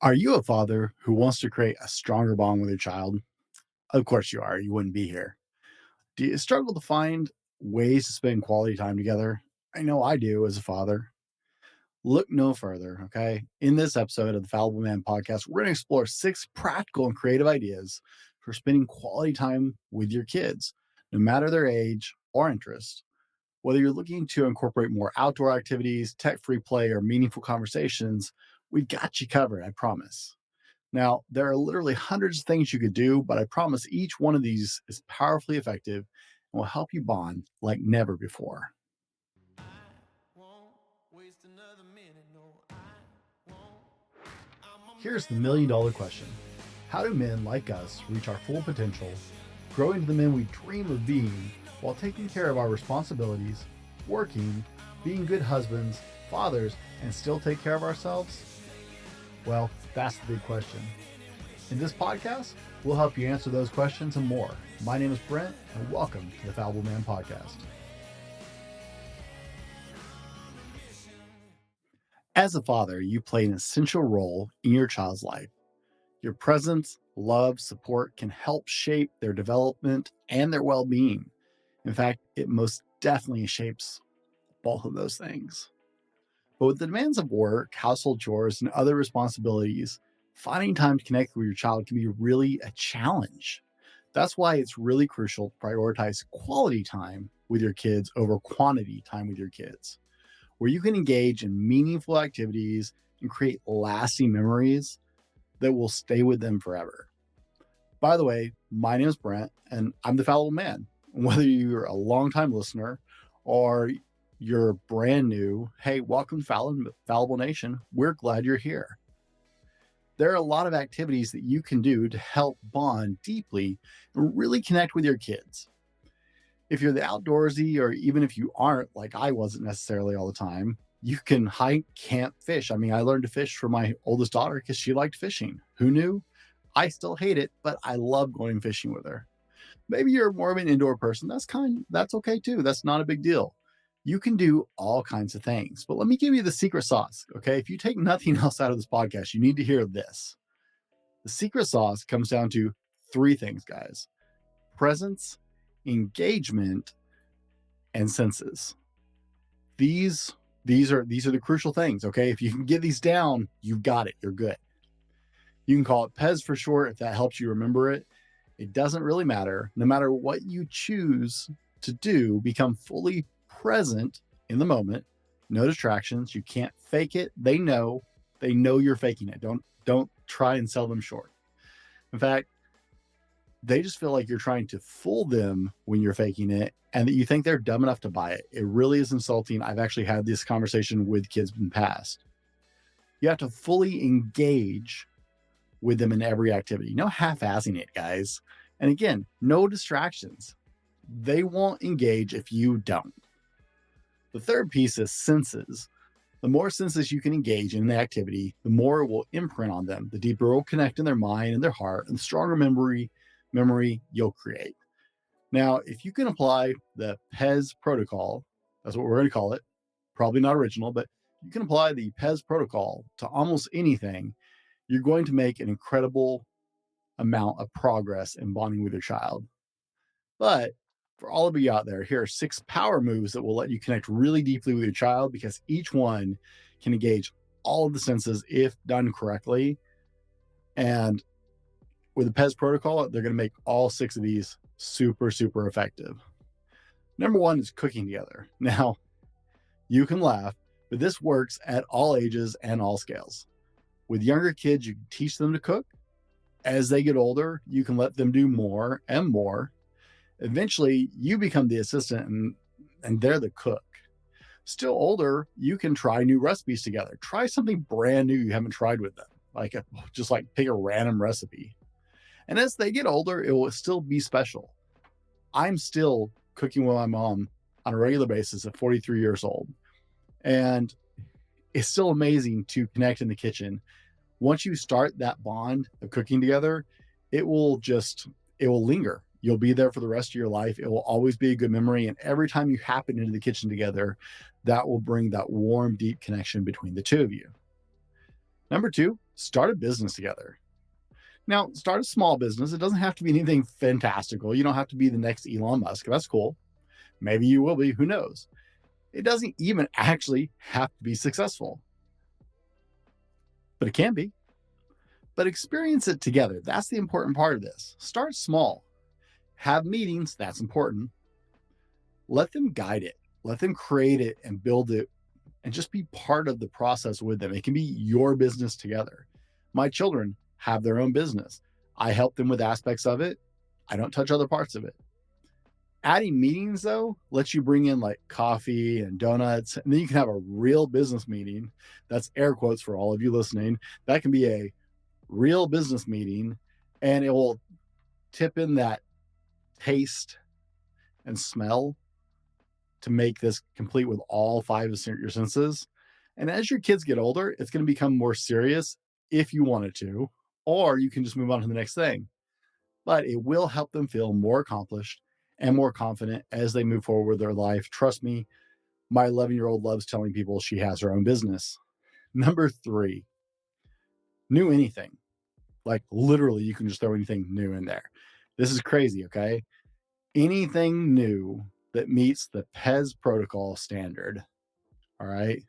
Are you a father who wants to create a stronger bond with your child? Of course you are. You wouldn't be here. Do you struggle to find ways to spend quality time together? I know I do as a father. Look no further, okay? In this episode of the Fallible Man podcast, we're going to explore 6 practical and creative ideas for spending quality time with your kids, no matter their age or interest. Whether you're looking to incorporate more outdoor activities, tech free play, or meaningful conversations, we've got you covered, I promise. Now, there are literally hundreds of things you could do, but I promise each one of these is powerfully effective and will help you bond like never before. Here's the $1,000,000 question. How do men like us reach our full potential, grow into the men we dream of being, while taking care of our responsibilities, working, being good husbands, fathers, and still take care of ourselves? Well, that's the big question. In this podcast, we'll help you answer those questions and more. My name is Brent, and welcome to the Fallible Man podcast. As a father, you play an essential role in your child's life. Your presence, love, support can help shape their development and their well-being. In fact, it most definitely shapes both of those things. But with the demands of work, household chores, and other responsibilities, finding time to connect with your child can be really a challenge. That's why it's really crucial to prioritize quality time with your kids over quantity time with your kids, where you can engage in meaningful activities and create lasting memories that will stay with them forever. By the way, my name is Brent, and I'm the Fallible Man. Whether you're a longtime listener or you're brand new, hey, welcome to Fallible Nation. We're glad you're here. There are a lot of activities that you can do to help bond deeply and really connect with your kids. If you're the outdoorsy, or even if you aren't, like I wasn't necessarily all the time, you can hike, camp, fish. I mean, I learned to fish from my oldest daughter because she liked fishing. Who knew? I still hate it, but I love going fishing with her. Maybe you're more of an indoor person. That's okay too. That's not a big deal. You can do all kinds of things, but let me give you the secret sauce. Okay. If you take nothing else out of this podcast, you need to hear this. The secret sauce comes down to 3 things, guys: presence, engagement, and senses. These are the crucial things. Okay. If you can get these down, you've got it. You're good. You can call it PEZ for short if that helps you remember it. It doesn't really matter. No matter what you choose to do, become fully present in the moment. No distractions. You can't fake it. They know you're faking it. Don't try and sell them short. In fact, they just feel like you're trying to fool them when you're faking it, and that you think they're dumb enough to buy it. It really is insulting. I've actually had this conversation with kids in the past. You have to fully engage with them in every activity. No half-assing it, guys. And again, no distractions. They won't engage if you don't. The third piece is senses. The more senses you can engage in the activity, the more it will imprint on them, the deeper it will connect in their mind and their heart, and the stronger memory you'll create. Now, if you can apply the PEZ protocol, that's what we're going to call it, probably not original, but you can apply the PEZ protocol to almost anything, you're going to make an incredible amount of progress in bonding with your child. But for all of you out there, here are 6 power moves that will let you connect really deeply with your child, because each one can engage all of the senses if done correctly. And with the PEZ protocol, they're going to make all 6 of these super, super effective. Number 1 is cooking together. Now, you can laugh, but this works at all ages and all scales. With younger kids, you can teach them to cook. As they get older, you can let them do more and more. Eventually, you become the assistant and they're the cook. Still older, you can try new recipes together. Try something brand new you haven't tried with them, just pick a random recipe. And as they get older, it will still be special. I'm still cooking with my mom on a regular basis at 43 years old. And it's still amazing to connect in the kitchen. Once you start that bond of cooking together, it will linger. You'll be there for the rest of your life. It will always be a good memory. And every time you happen into the kitchen together, that will bring that warm, deep connection between the two of you. Number two, start a business together. Now, start a small business. It doesn't have to be anything fantastical. You don't have to be the next Elon Musk. That's cool. Maybe you will be. Who knows? It doesn't even actually have to be successful, but it can be. But experience it together. That's the important part of this. Start small. Have meetings. That's important. Let them guide it. Let them create it and build it and just be part of the process with them. It can be your business together. My children have their own business. I help them with aspects of it. I don't touch other parts of it. Adding meetings, though, lets you bring in like coffee and donuts, and then you can have a real business meeting. That's air quotes for all of you listening. That can be a real business meeting, and it will tip in that taste and smell to make this complete with all five of your senses. And as your kids get older, it's going to become more serious if you wanted to, or you can just move on to the next thing. But it will help them feel more accomplished and more confident as they move forward with their life. Trust me, my 11-year-old loves telling people she has her own business. Number three, new anything. Like literally, you can just throw anything new in there. This is crazy, okay? Anything new that meets the PEZ protocol standard. All right.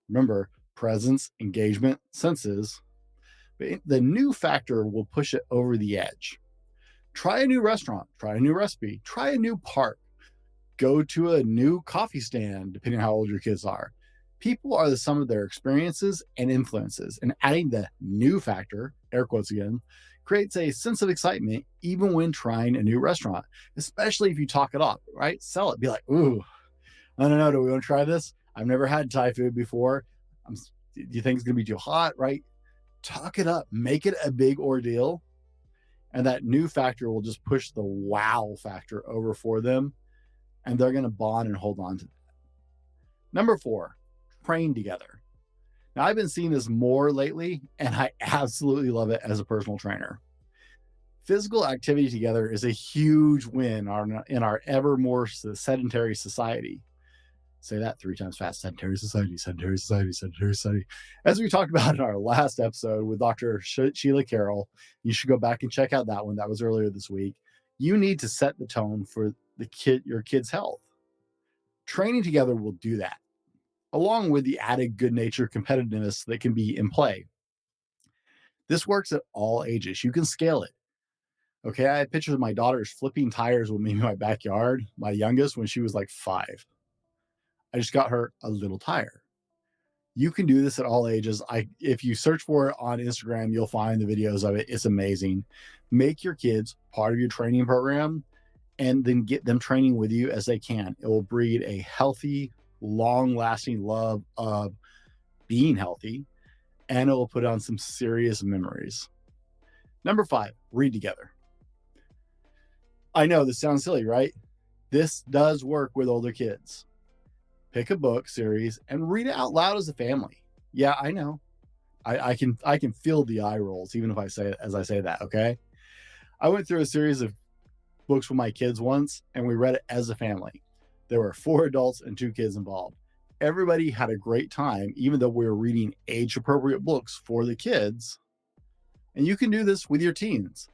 Remember, presence, engagement, senses. But the new factor will push it over the edge. Try a new restaurant, try a new recipe, try a new park, go to a new coffee stand, depending on how old your kids are. People are the sum of their experiences and influences, and adding the new factor, air quotes again, creates a sense of excitement even when trying a new restaurant, especially if you talk it up, right? Sell it. Be like, ooh, I don't know. Do we want to try this? I've never had Thai food before. Do you think it's going to be too hot, right? Talk it up. Make it a big ordeal. And that new factor will just push the wow factor over for them. And they're going to bond and hold on to that. Number four, train together. Now, I've been seeing this more lately, and I absolutely love it as a personal trainer. Physical activity together is a huge win in our ever more sedentary society. Say that 3 times fast. Sedentary society, sedentary society, sedentary society. As we talked about in our last episode with Dr. Sheila Carroll, you should go back and check out that one. That was earlier this week. You need to set the tone for your kid's health. Training together will do that, along with the added good nature competitiveness that can be in play. This works at all ages. You can scale it. Okay, I had pictures of my daughters flipping tires with me in my backyard, my youngest, when she was like 5. I just got her a little tire. You can do this at all ages. If you search for it on Instagram, you'll find the videos of it. It's amazing. Make your kids part of your training program and then get them training with you as they can. It will breed a healthy, long-lasting love of being healthy, and it will put on some serious memories. Number 5, read together. I know this sounds silly, right? This does work with older kids. Pick a book series and read it out loud as a family. Yeah, I know. I can feel the eye rolls even if I say that, okay? I went through a series of books with my kids once and we read it as a family. There were 4 adults and 2 kids involved. Everybody had a great time, even though we were reading age-appropriate books for the kids. And you can do this with your teens.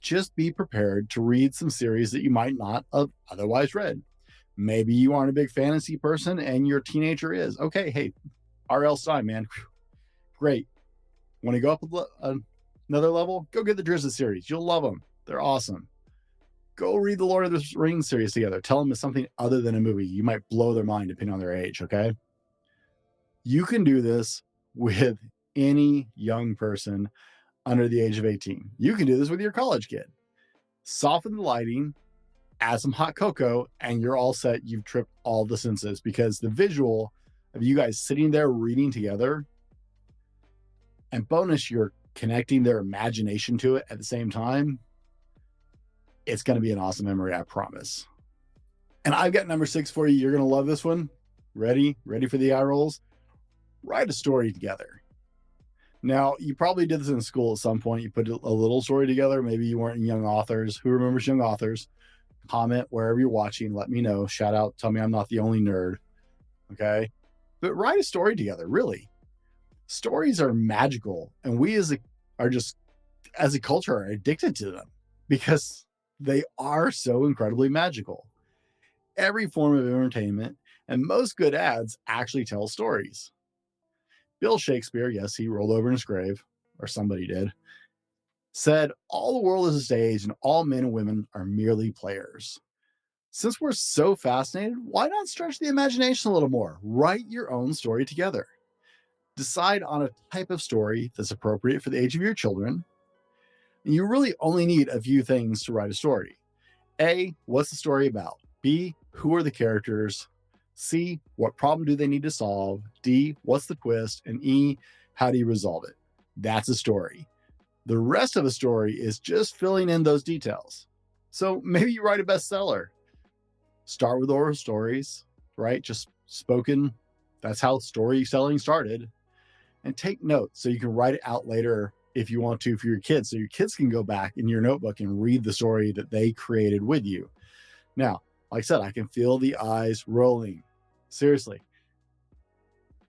Just be prepared to read some series that you might not have otherwise read. Maybe you aren't a big fantasy person and your teenager is. Okay, hey, R.L. Stein, man. Great. Want to go up another level? Go get the Drizzt series. You'll love them. They're awesome. Go read the Lord of the Rings series together. Tell them it's something other than a movie. You might blow their mind depending on their age, okay? You can do this with any young person under the age of 18. You can do this with your college kid. Soften the lighting, add some hot cocoa, and you're all set. You've tripped all the senses because the visual of you guys sitting there reading together, and bonus, you're connecting their imagination to it at the same time. It's going to be an awesome memory, I promise. And I've got number 6 for you. You're going to love this one. Ready for the eye rolls? Write a story together. Now, you probably did this in school at some point. You put a little story together. Maybe you weren't in Young Authors. Who remembers Young Authors? Comment wherever you're watching. Let me know. Shout out. Tell me I'm not the only nerd. Okay? But write a story together, really. Stories are magical, and we are just as a culture are addicted to them because they are so incredibly magical. Every form of entertainment and most good ads actually tell stories. Bill Shakespeare, yes, he rolled over in his grave, or somebody did, said, "All the world is a stage and all men and women are merely players." Since we're so fascinated, why not stretch the imagination a little more? Write your own story together. Decide on a type of story that's appropriate for the age of your children. And you really only need a few things to write a story. A, what's the story about? B, who are the characters? C, what problem do they need to solve? D, what's the twist? And E, how do you resolve it? That's a story. The rest of the story is just filling in those details. So maybe you write a bestseller. Start with oral stories, right? Just spoken. That's how storytelling started. And take notes so you can write it out later if you want to for your kids. So your kids can go back in your notebook and read the story that they created with you. Now, like I said, I can feel the eyes rolling. Seriously.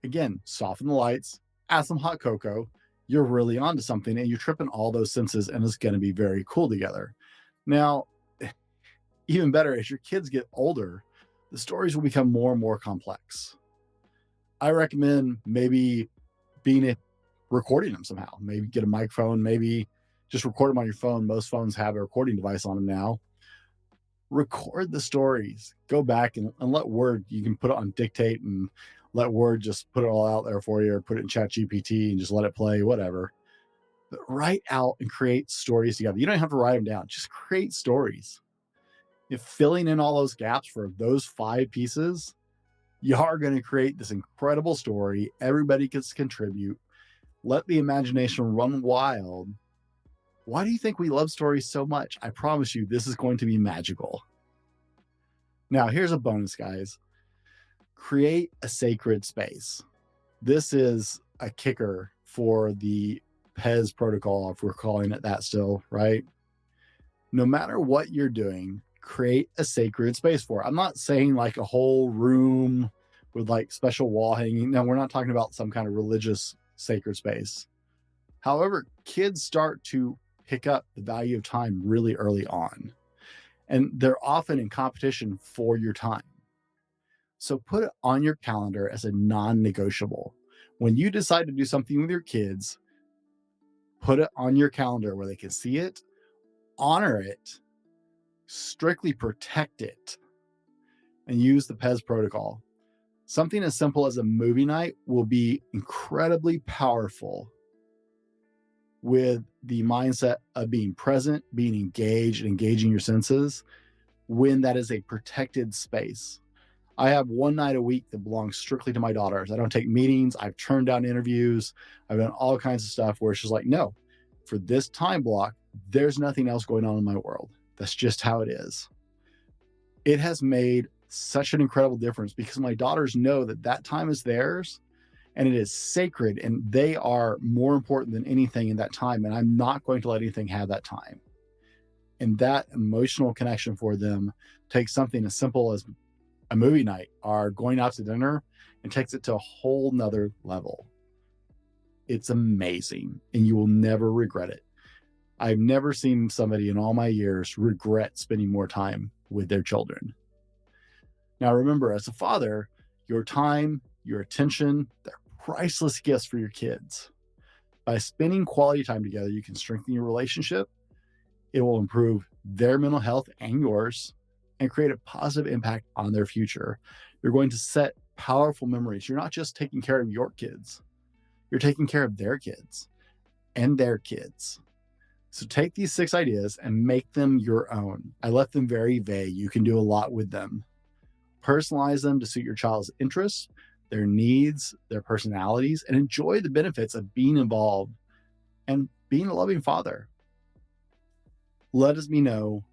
Again, soften the lights, add some hot cocoa. You're really onto something and you're tripping all those senses, and it's going to be very cool together. Now, even better, as your kids get older, the stories will become more and more complex. I recommend maybe recording them somehow. Maybe get a microphone, maybe just record them on your phone. Most phones have a recording device on them now. Record the stories. Go back and let Word, you can put it on dictate and let Word just put it all out there for you, or put it in Chat GPT and just let it play, whatever. But write out and create stories together. You don't have to write them down. Just create stories. If filling in all those gaps for those 5 pieces, you are going to create this incredible story. Everybody gets to contribute. Let the imagination run wild. Why do you think we love stories so much? I promise you, this is going to be magical. Now, here's a bonus, guys. Create a sacred space. This is a kicker for the PEZ protocol, if we're calling it that still, right? No matter what you're doing, create a sacred space for it. I'm not saying like a whole room with like special wall hanging. No, we're not talking about some kind of religious sacred space. However, kids start to pick up the value of time really early on, and they're often in competition for your time. So put it on your calendar as a non-negotiable. When you decide to do something with your kids, put it on your calendar where they can see it, honor it, strictly protect it, and use the PEZ protocol. Something as simple as a movie night will be incredibly powerful with the mindset of being present, being engaged, and engaging your senses when that is a protected space. I have one night a week that belongs strictly to my daughters. I don't take meetings. I've turned down interviews. I've done all kinds of stuff where she's like, no, for this time block, there's nothing else going on in my world. That's just how it is. It has made such an incredible difference because my daughters know that that time is theirs and it is sacred, and they are more important than anything in that time. And I'm not going to let anything have that time. And that emotional connection for them takes something as simple as a movie night or going out to dinner and takes it to a whole nother level. It's amazing, and you will never regret it. I've never seen somebody in all my years regret spending more time with their children. Now, remember, as a father, your time, your attention, they're priceless gifts for your kids. By spending quality time together, you can strengthen your relationship. It will improve their mental health and yours and create a positive impact on their future. You're going to set powerful memories. You're not just taking care of your kids, you're taking care of their kids and their kids. So take these 6 ideas and make them your own. I left them very vague. You can do a lot with them. Personalize them to suit your child's interests, their needs, their personalities, and enjoy the benefits of being involved and being a loving father. Let us know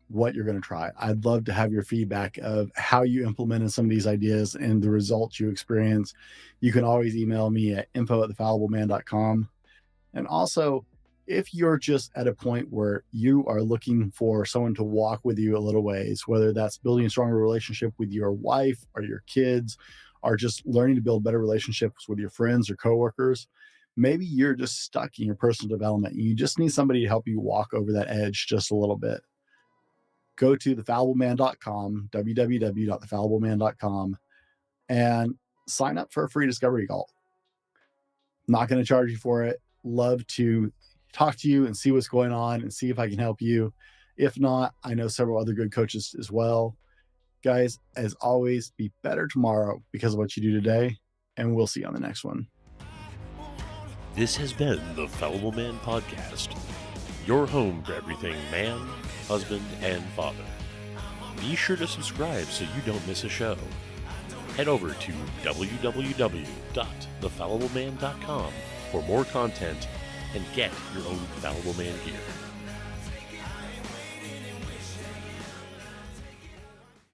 what you're going to try. I'd love to have your feedback of how you implemented some of these ideas and the results you experience. You can always email me at info@thefallibleman.com. And also, if you're just at a point where you are looking for someone to walk with you a little ways, whether that's building a stronger relationship with your wife or your kids, are just learning to build better relationships with your friends or coworkers, maybe you're just stuck in your personal development and you just need somebody to help you walk over that edge just a little bit. Go to thefallibleman.com, www.thefallibleman.com, and sign up for a free discovery call. Not going to charge you for it. Love to talk to you and see what's going on and see if I can help you. If not, I know several other good coaches as well. Guys, as always, be better tomorrow because of what you do today, and we'll see you on the next one. This has been the Fallible Man Podcast, your home for everything man, husband, and father. Be sure to subscribe so you don't miss a show. Head over to www.thefallibleman.com for more content and get your own Fallible Man gear.